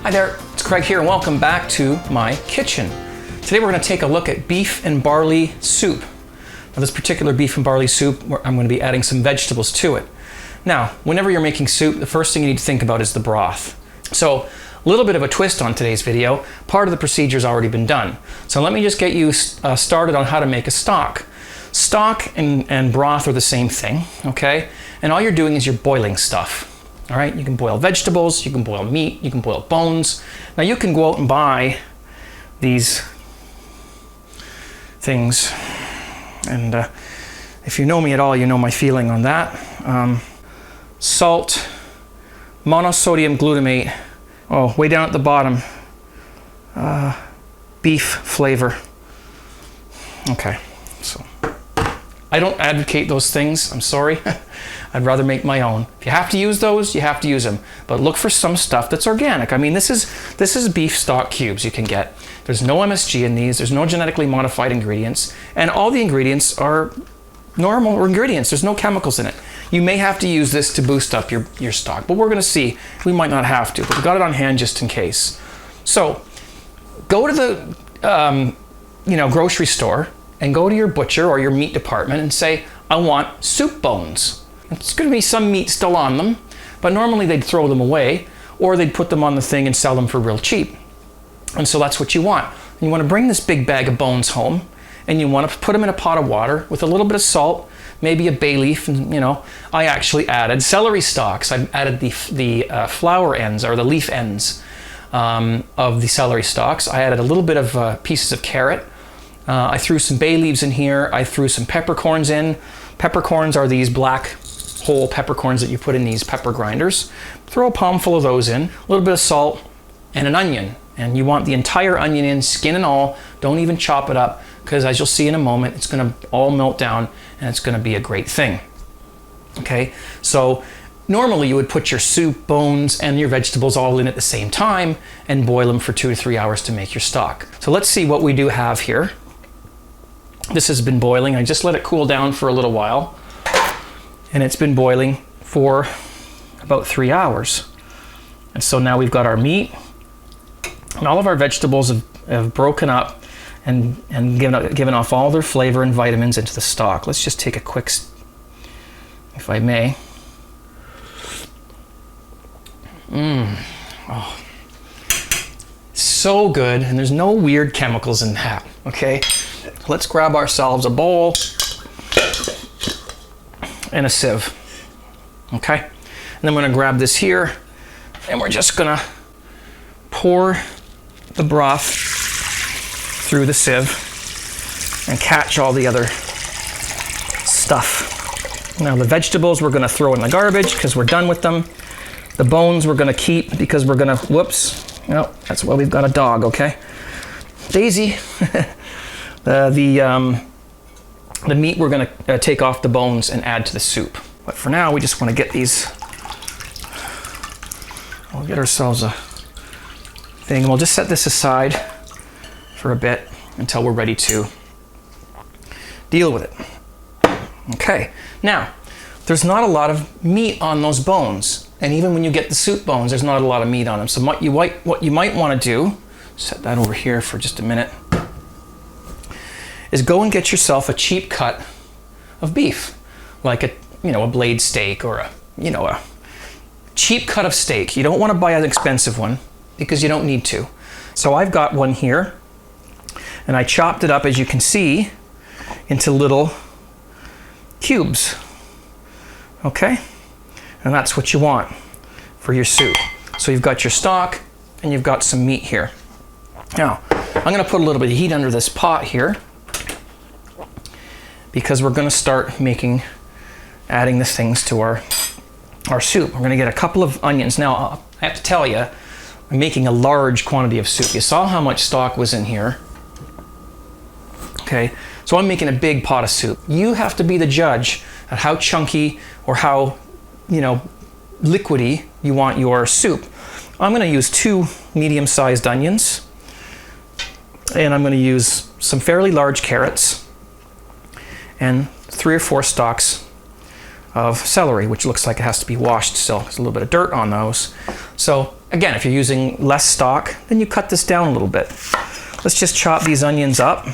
Hi there, it's Craig here and welcome back to my kitchen. Today we're going to take a look at beef and barley soup. Now this particular beef and barley soup, I'm going to be adding some vegetables to it. Now, whenever you're making soup, the first thing you need to think about is the broth. So, a little bit of a twist on today's video. Part of the procedure's already been done. So let me just get you started on how to make a stock. Stock and broth are the same thing, okay? And all you're doing is you're boiling stuff. All right, you can boil vegetables, you can boil meat, you can boil bones. Now you can go out and buy these things, and if you know me at all, you know my feeling on that. Salt, monosodium glutamate, oh, way down at the bottom, beef flavor. Okay, so I don't advocate those things, I'm sorry. I'd rather make my own. If you have to use those, you have to use them. But look for some stuff that's organic. I mean, this is beef stock cubes you can get. There's no MSG in these. There's no genetically modified ingredients. And all the ingredients are normal ingredients. There's no chemicals in it. You may have to use this to boost up your stock. But we're going to see. We might not have to. But we got it on hand just in case. So go to the grocery store and go to your butcher or your meat department and say, I want soup bones. It's going to be some meat still on them, but normally they'd throw them away or they'd put them on the thing and sell them for real cheap. And so that's what you want. You want to bring this big bag of bones home and you want to put them in a pot of water with a little bit of salt, maybe a bay leaf, and I actually added celery stalks. I added the flower ends or the leaf ends of the celery stalks. I added a little bit of pieces of carrot. I threw some bay leaves in here. I threw some peppercorns in. Peppercorns are these black whole peppercorns that you put in these pepper grinders. Throw a palmful of those in, a little bit of salt, and an onion. And you want the entire onion in, skin and all. Don't even chop it up, because as you'll see in a moment, it's going to all melt down and it's going to be a great thing. Okay, so normally you would put your soup, bones, and your vegetables all in at the same time and boil them for 2 to 3 hours to make your stock. So let's see what we do have here. This has been boiling. I just let it cool down for a little while. And it's been boiling for about 3 hours. And so now we've got our meat and all of our vegetables have broken up and given off all their flavor and vitamins into the stock. Let's just take a quick, if I may. Oh, so good, and there's no weird chemicals in that, okay? Let's grab ourselves a bowl and a sieve, okay? And then I'm gonna grab this here and we're just gonna pour the broth through the sieve and catch all the other stuff. Now the vegetables we're gonna throw in the garbage because we're done with them. The bones we're gonna keep because we're gonna, whoops, no, that's why we've got a dog, okay? Daisy. The meat we're going to take off the bones and add to the soup. But for now, we just want to get these. We'll get ourselves a thing, and we'll just set this aside for a bit until we're ready to deal with it. Okay, now, there's not a lot of meat on those bones. And even when you get the soup bones, there's not a lot of meat on them. So what you might want to do, set that over here for just a minute, is go and get yourself a cheap cut of beef, like a blade steak or a cheap cut of steak. You don't want to buy an expensive one because you don't need to. So I've got one here, and I chopped it up, as you can see, into little cubes. Okay, and that's what you want for your soup. So you've got your stock and you've got some meat here. Now I'm going to put a little bit of heat under this pot here, because we're going to start adding the things to our soup. We're going to get a couple of onions. Now, I have to tell you, I'm making a large quantity of soup. You saw how much stock was in here. Okay, so I'm making a big pot of soup. You have to be the judge at how chunky or how, liquidy you want your soup. I'm going to use 2 medium-sized onions, and I'm going to use some fairly large carrots, and 3 or 4 stalks of celery, which looks like it has to be washed still. There's a little bit of dirt on those. So again, if you're using less stock, then you cut this down a little bit. Let's just chop these onions up.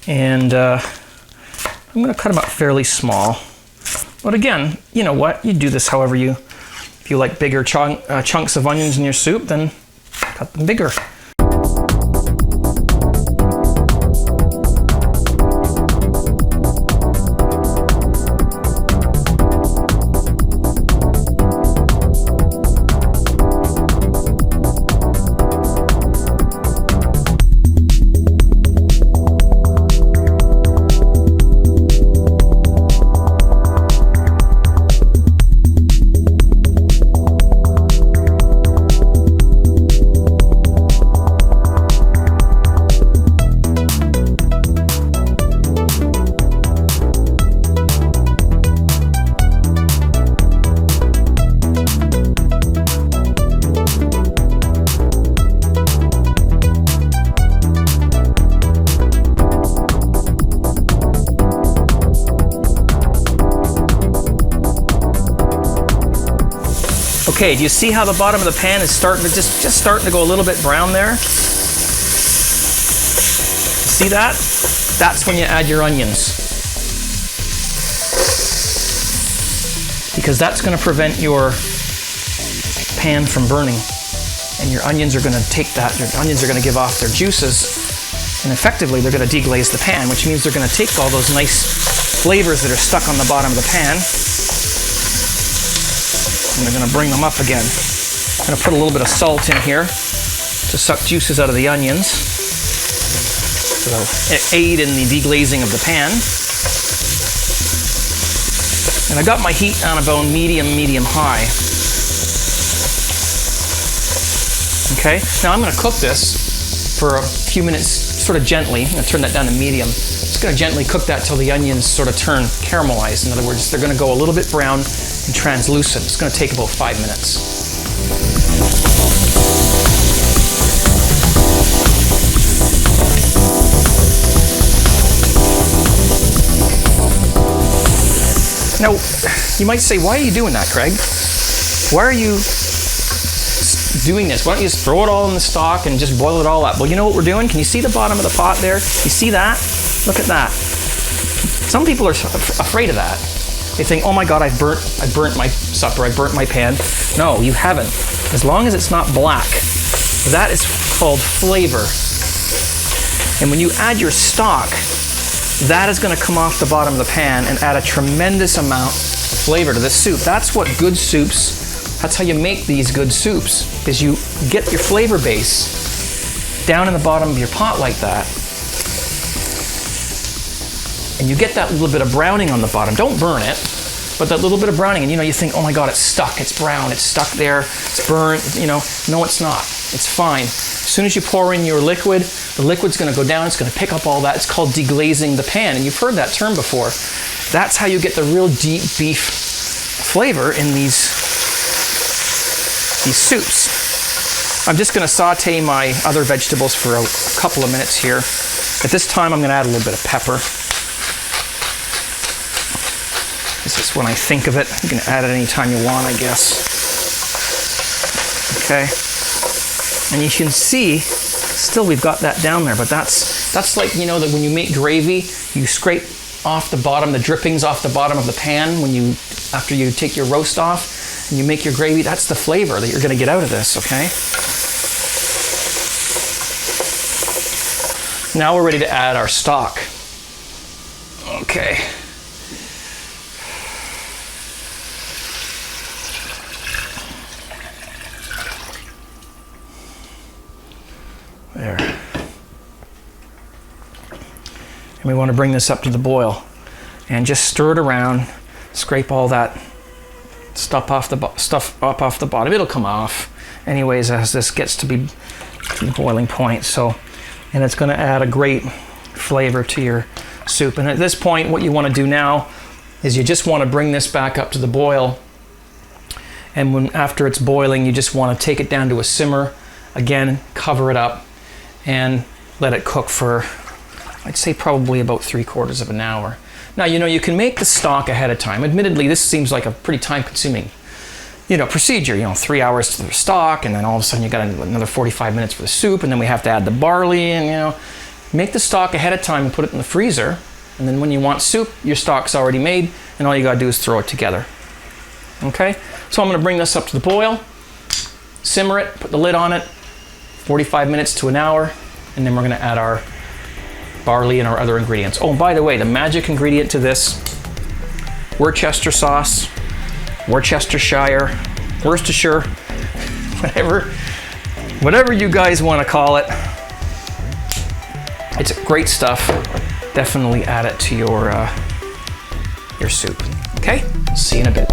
And I'm going to cut them up fairly small. But again, you know what? You do this however you, if you like bigger chunks of onions in your soup, then cut them bigger. Okay, do you see how the bottom of the pan is starting to just starting to go a little bit brown there? See that? That's when you add your onions. Because that's going to prevent your pan from burning. And your onions are going to take that, your onions are going to give off their juices. And effectively, they're going to deglaze the pan, which means they're going to take all those nice flavors that are stuck on the bottom of the pan, and they're going to bring them up again. I'm going to put a little bit of salt in here to suck juices out of the onions. So that'll aid in the deglazing of the pan. And I got my heat on about medium-high. Okay, now I'm going to cook this for a few minutes, sort of gently. I'm going to turn that down to medium. Just going to gently cook that till the onions sort of turn caramelized. In other words, they're going to go a little bit brown and translucent. It's going to take about 5 minutes. Now, you might say, why are you doing that, Craig? Why are you doing this? Why don't you just throw it all in the stock and just boil it all up? Well, you know what we're doing? Can you see the bottom of the pot there? You see that? Look at that. Some people are afraid of that. They think, oh my God, I burnt my supper, I burnt my pan. No, you haven't. As long as it's not black. That is called flavor. And when you add your stock, that is going to come off the bottom of the pan and add a tremendous amount of flavor to this soup. That's what good soups, that's how you make these good soups, is you get your flavor base down in the bottom of your pot like that. And you get that little bit of browning on the bottom. Don't burn it, but that little bit of browning. And you think, oh my God, it's stuck, it's brown, it's stuck there, it's burnt, No, it's not. It's fine. As soon as you pour in your liquid, the liquid's going to go down, it's going to pick up all that. It's called deglazing the pan, and you've heard that term before. That's how you get the real deep beef flavor in these soups. I'm just going to saute my other vegetables for a couple of minutes here. At this time, I'm going to add a little bit of pepper. This is when I think of it. You can add it anytime you want, I guess. Okay. And you can see, still we've got that down there, but that's like, that when you make gravy, you scrape off the bottom, the drippings off the bottom of the pan after you take your roast off and you make your gravy. That's the flavor that you're going to get out of this, okay? Now we're ready to add our stock. Okay. There. And we want to bring this up to the boil and just stir it around, scrape all that stuff off the bottom. It'll come off anyways as this gets to be to the boiling point. And it's going to add a great flavor to your soup. And at this point, what you want to do now is you just want to bring this back up to the boil. And after it's boiling, you just want to take it down to a simmer. Again, cover it up and let it cook for, I'd say probably about 3/4 of an hour. Now, you know, you can make the stock ahead of time. Admittedly, this seems like a pretty time-consuming, you know, procedure. You know, 3 hours to the stock, and then all of a sudden you got another 45 minutes for the soup, and then we have to add the barley, and, you know, make the stock ahead of time and put it in the freezer. And then when you want soup, your stock's already made, and all you gotta do is throw it together. Okay? So I'm gonna bring this up to the boil, simmer it, put the lid on it, 45 minutes to an hour, and then we're gonna add our barley and our other ingredients. Oh, and by the way, the magic ingredient to this, Worcester sauce, Worcestershire, whatever you guys want to call it. It's great stuff. Definitely add it to your soup. Okay, see you in a bit.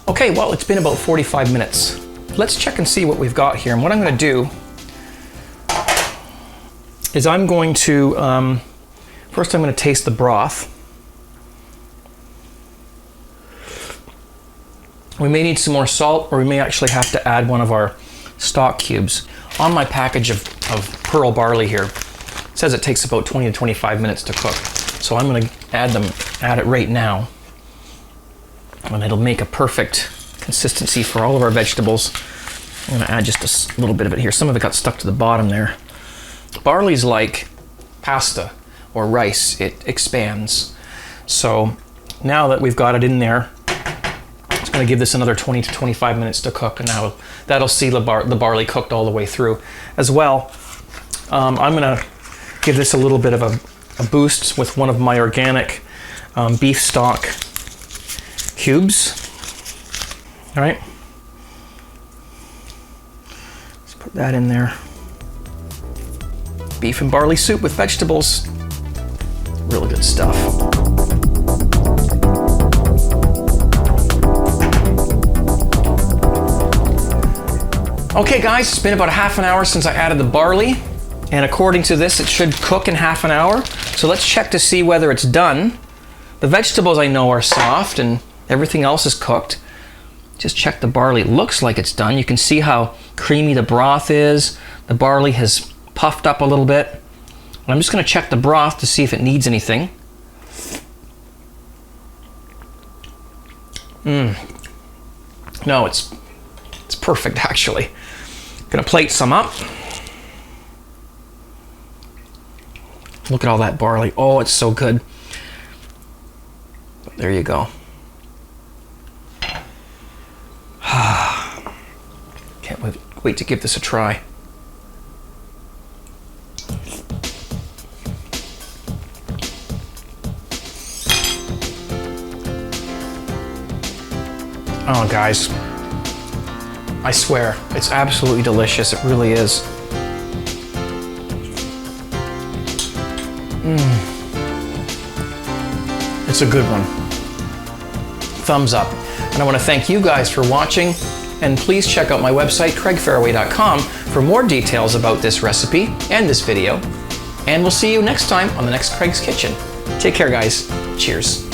Okay, well, it's been about 45 minutes. Let's check and see what we've got here. And what I'm going to do is I'm going to, first I'm going to taste the broth. We may need some more salt, or we may actually have to add one of our stock cubes. On my package of pearl barley here, it says it takes about 20 to 25 minutes to cook. So I'm going to add it right now. And it'll make a perfect consistency for all of our vegetables. I'm going to add just a little bit of it here. Some of it got stuck to the bottom there. Barley's like pasta or rice. It expands. So now that we've got it in there, it's going to give this another 20 to 25 minutes to cook, and now that'll see the barley cooked all the way through. As well, I'm going to give this a little bit of a boost with one of my organic beef stock cubes. All right, let's put that in there. Beef and barley soup with vegetables. Really good stuff. Okay guys, it's been about a half an hour since I added the barley, and according to this, it should cook in half an hour. So let's check to see whether it's done. The vegetables I know are soft and everything else is cooked. Just check the barley. It looks like it's done. You can see how creamy the broth is. The barley has puffed up a little bit. And I'm just going to check the broth to see if it needs anything. No, it's perfect actually. Gonna plate some up. Look at all that barley. Oh, it's so good. There you go. Can't wait to give this a try. Oh, guys, I swear, it's absolutely delicious. It really is. It's a good one. Thumbs up. And I want to thank you guys for watching, and please check out my website, CraigFaraway.com, for more details about this recipe and this video. And we'll see you next time on the next Craig's Kitchen. Take care, guys. Cheers.